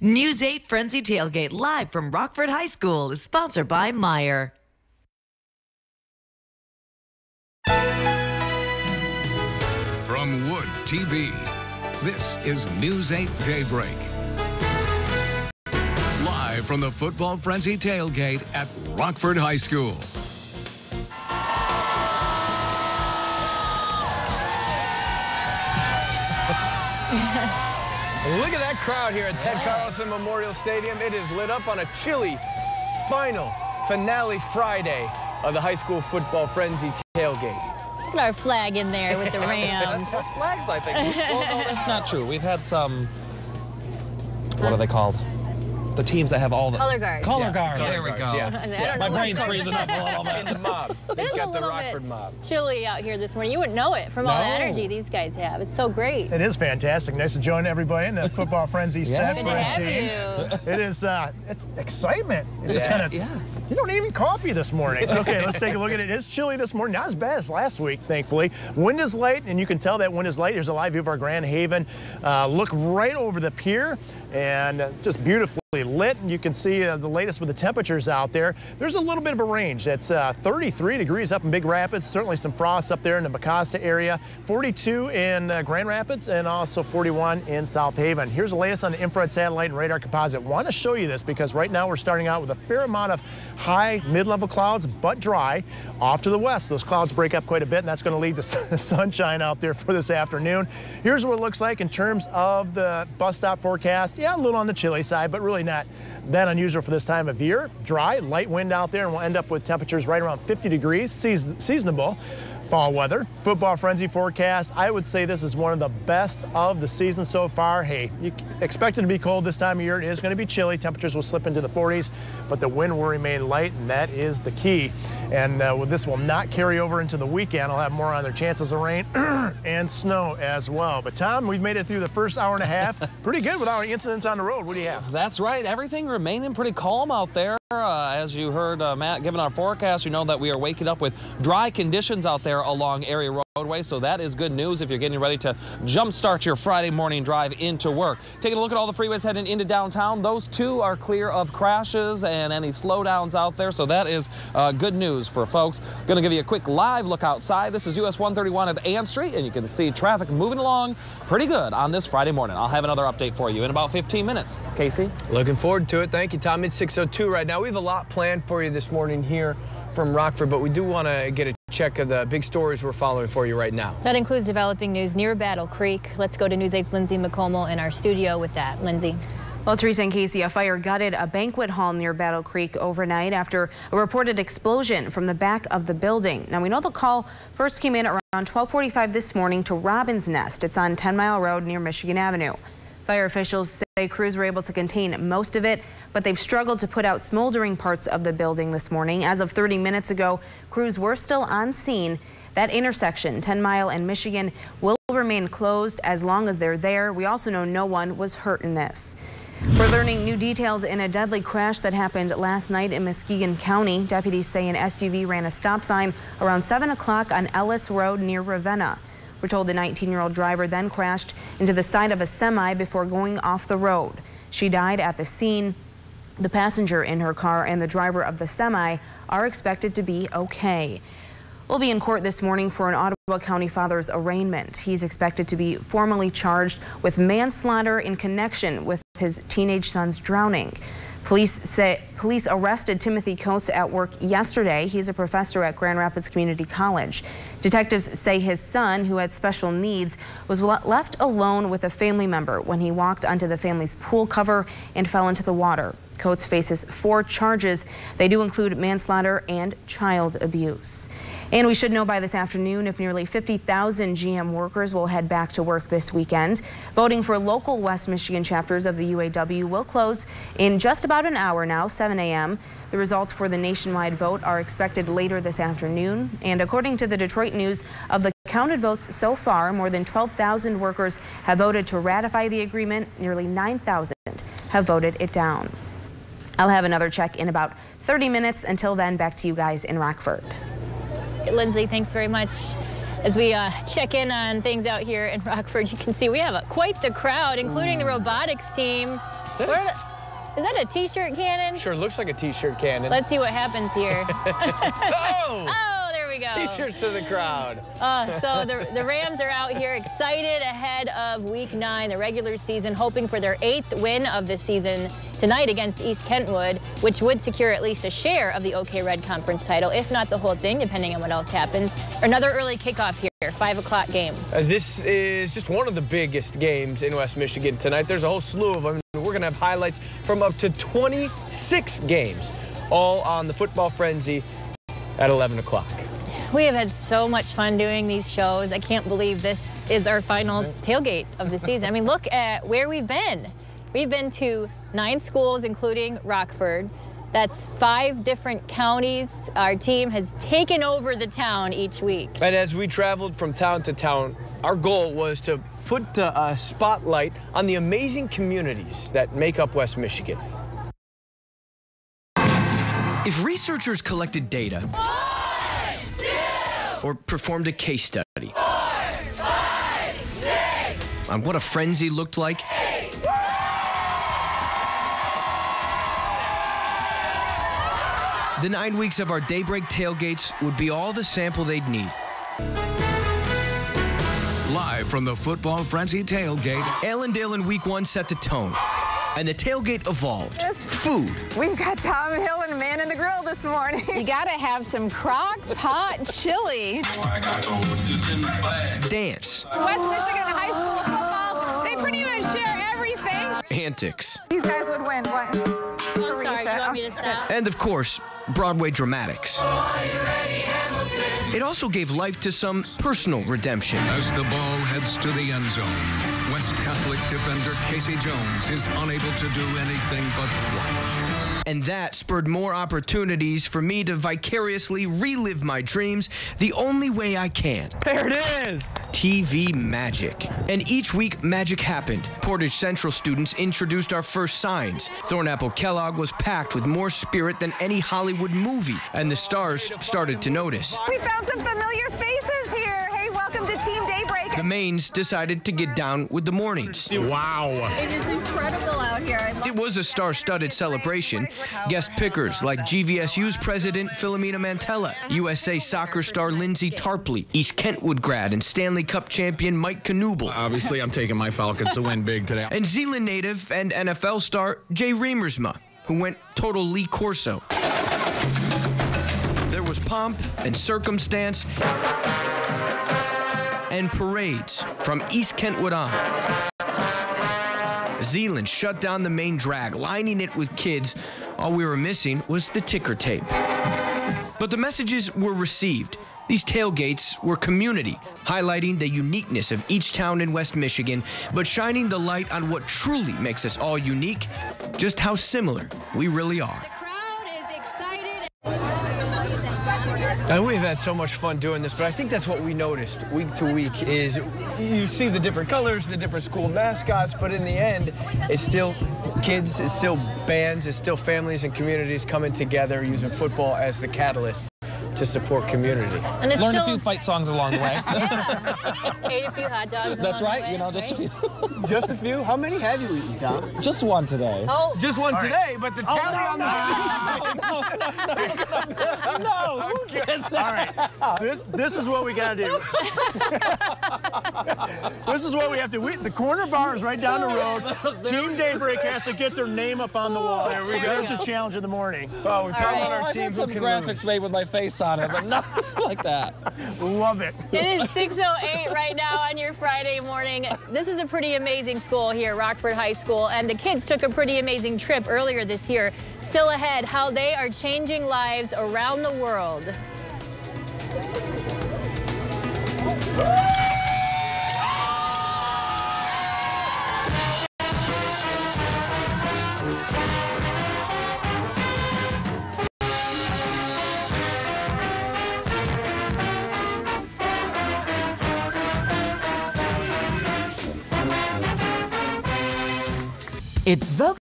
News 8 Frenzy Tailgate live from Rockford High School is sponsored by Meijer. From Wood TV, this is News 8 Daybreak. Live from the Football Frenzy Tailgate at Rockford High School. Look at that crowd here at Ted Carlson Memorial Stadium. It is lit up on a chilly finale Friday of the high school football frenzy tailgate. Put our flag in there with the Rams. That's flags, I think. Well, no, that's not true. We've had some, what are they called? The teams that have all the... Color guard. Color guard. Color There we guards, go. yeah. My brain's freezing up a little bit. In the mob. They've It is got a the little Rockford bit mob. chilly out here this morning. You wouldn't know it from all the energy these guys have. It's so great. It is fantastic. Nice to join everybody in the football frenzy set Good for to a have change. you. It is, it's excitement. It just Yeah. kind of, you don't need any coffee this morning. Okay, let's take a look at it. It's chilly this morning, not as bad as last week, thankfully. Wind is light, and you can tell that wind is light. Here's a live view of our Grand Haven. Look right over the pier, and just beautifully lit. And you can see the latest with the temperatures out there. There's a little bit of a range. It's 33 degrees up in Big Rapids, certainly some frost up there in the Mecosta area, 42 in Grand Rapids, and also 41 in South Haven. Here's the latest on the infrared satellite and radar composite. Want to show you this because right now we're starting out with a fair amount of high mid-level clouds, but dry. Off to the west, those clouds break up quite a bit, and that's going to lead to sunshine out there for this afternoon. Here's what it looks like in terms of the bus stop forecast. Yeah, a little on the chilly side, but really not that unusual for this time of year. Dry, light wind out there, and we'll end up with temperatures right around 50 degrees, seasonable fall weather. Football frenzy forecast, I would say this is one of the best of the season so far. Hey, you expect it to be cold this time of year. It is going to be chilly. Temperatures will slip into the 40s, but the wind will remain light, and that is the key. And this will not carry over into the weekend. I'll have more on their chances of rain and snow as well. But Tom, we've made it through the first hour and a half. Pretty good without any incidents on the road. What do you have? That's right. Everything remaining pretty calm out there. As you heard Matt giving our forecast, you know that we are waking up with dry conditions out there along area roadway, so that is good news if you're getting ready to jumpstart your Friday morning drive into work. Taking a look at all the freeways heading into downtown, those two are clear of crashes and any slowdowns out there, so that is good news for folks. Going to give you a quick live look outside. This is US 131 at Ann Street, and you can see traffic moving along pretty good on this Friday morning. I'll have another update for you in about 15 minutes. Casey? Looking forward to it. Thank you, Tom. It's 6:02 right now. We have a lot planned for you this morning here from Rockford, but we do want to get a check of the big stories we're following for you right now. That includes developing news near Battle Creek. Let's go to News 8's Lindsay McComel in our studio with that. Lindsay. Well, Teresa and Casey, a fire gutted a banquet hall near Battle Creek overnight after a reported explosion from the back of the building. Now, we know the call first came in around 12:45 this morning to Robin's Nest. It's on 10 Mile Road near Michigan Avenue. Fire officials say crews were able to contain most of it, but they've struggled to put out smoldering parts of the building this morning. As of 30 minutes ago, crews were still on scene. That intersection, 10 Mile and Michigan, will remain closed as long as they're there. We also know no one was hurt in this. We're learning new details in a deadly crash that happened last night in Muskegon County. Deputies say an SUV ran a stop sign around 7 o'clock on Ellis Road near Ravenna. We're told the 19-year-old driver then crashed into the side of a semi before going off the road. She died at the scene. The passenger in her car and the driver of the semi are expected to be okay. We'll be in court this morning for an Ottawa County father's arraignment. He's expected to be formally charged with manslaughter in connection with his teenage son's drowning. Police arrested Timothy Coates at work yesterday. He's a professor at Grand Rapids Community College. Detectives say his son, who had special needs, was left alone with a family member when he walked onto the family's pool cover and fell into the water. Coates faces 4 charges. They do include manslaughter and child abuse. And we should know by this afternoon if nearly 50,000 GM workers will head back to work this weekend. Voting for local West Michigan chapters of the UAW will close in just about an hour now, 7 a.m. The results for the nationwide vote are expected later this afternoon. And according to the Detroit News, of the counted votes so far, more than 12,000 workers have voted to ratify the agreement. Nearly 9,000 have voted it down. I'll have another check in about 30 minutes. Until then, back to you guys in Rockford. Lindsay, thanks very much. As we check in on things out here in Rockford, you can see we have quite the crowd, including the robotics team. Is that Is that a T-shirt cannon? Sure looks like a T-shirt cannon. Let's see what happens here. Oh! There we go. T-shirts to the crowd. So the Rams are out here excited ahead of Week 9, the regular season, hoping for their 8th win of the season tonight against East Kentwood, which would secure at least a share of the OK Red Conference title, if not the whole thing, depending on what else happens. Another early kickoff here, 5 o'clock game. This is just one of the biggest games in West Michigan tonight. There's a whole slew of them. We're going to have highlights from up to 26 games, all on the Football Frenzy at 11 o'clock. We have had so much fun doing these shows. I can't believe this is our final tailgate of the season. I mean, look at where we've been. We've been to 9 schools, including Rockford. That's 5 different counties. Our team has taken over the town each week. And as we traveled from town to town, our goal was to put a spotlight on the amazing communities that make up West Michigan. If researchers collected data or performed a case study 4, 5, 6 on what a frenzy looked like, the 9 weeks of our Daybreak tailgates would be all the sample they'd need. Live from the Football Frenzy tailgate, Allendale in Week 1 set the tone, and the tailgate evolved. Food. We've got Tom Hill and Man in the Grill this morning. You gotta have some crock pot chili. Dance. West Michigan High School football, they pretty much share everything. Antics. These guys would win. What? I'm sorry, do you want me to stop? And of course, Broadway dramatics. It also gave life to some personal redemption. as the ball heads to the end zone, West Catholic defender Casey Jones is unable to do anything but watch. And that spurred more opportunities for me to vicariously relive my dreams the only way I can. There it is! TV magic. And each week, magic happened. Portage Central students introduced our first signs. Thornapple Kellogg was packed with more spirit than any Hollywood movie. And the stars started to notice. We found some familiar faces here. Hey, welcome to Team Daybreak. The Mains decided to get down with the mornings. Wow. It is incredible out here. It was a star-studded celebration. Guest pickers like GVSU's president Philomena Mantella, USA soccer star Lindsay Tarpley, East Kentwood grad and Stanley Cup champion Mike Knuble. Obviously, I'm taking my Falcons to win big today. And Zeeland native and NFL star Jay Remersma, who went total Lee Corso. There was pomp and circumstance and parades from East Kentwood on. Zeeland shut down the main drag, lining it with kids. All we were missing was the ticker tape. But the messages were received. These tailgates were community, highlighting the uniqueness of each town in West Michigan, but shining the light on what truly makes us all unique, just how similar we really are. And we've had so much fun doing this, but I think that's what we noticed week to week is you see the different colors, the different school mascots, but in the end, it's still kids, it's still bands, it's still families and communities coming together using football as the catalyst to support community. And it's Learned still a few fight songs along the way. ate a few hot dogs. That's along right, the way, you know, just a few. Just a few? How many have you eaten, Tom? Just one today. Oh, Just one today, but the tally on the No, All right. This is what we got to do. This is what we have to. The corner bar is right down the road. Team Daybreak has to get their name up on the wall. There we go. There's a challenge of the morning. Oh, we're talking about I our team had who some can graphics lose. made with my face on it, but not like that. Love it. it is 6:08 right now on your Friday morning. This is a pretty amazing school here, Rockford High School, and the kids took a pretty amazing trip earlier this year. Still ahead, how they are changing lives around the world. It's vote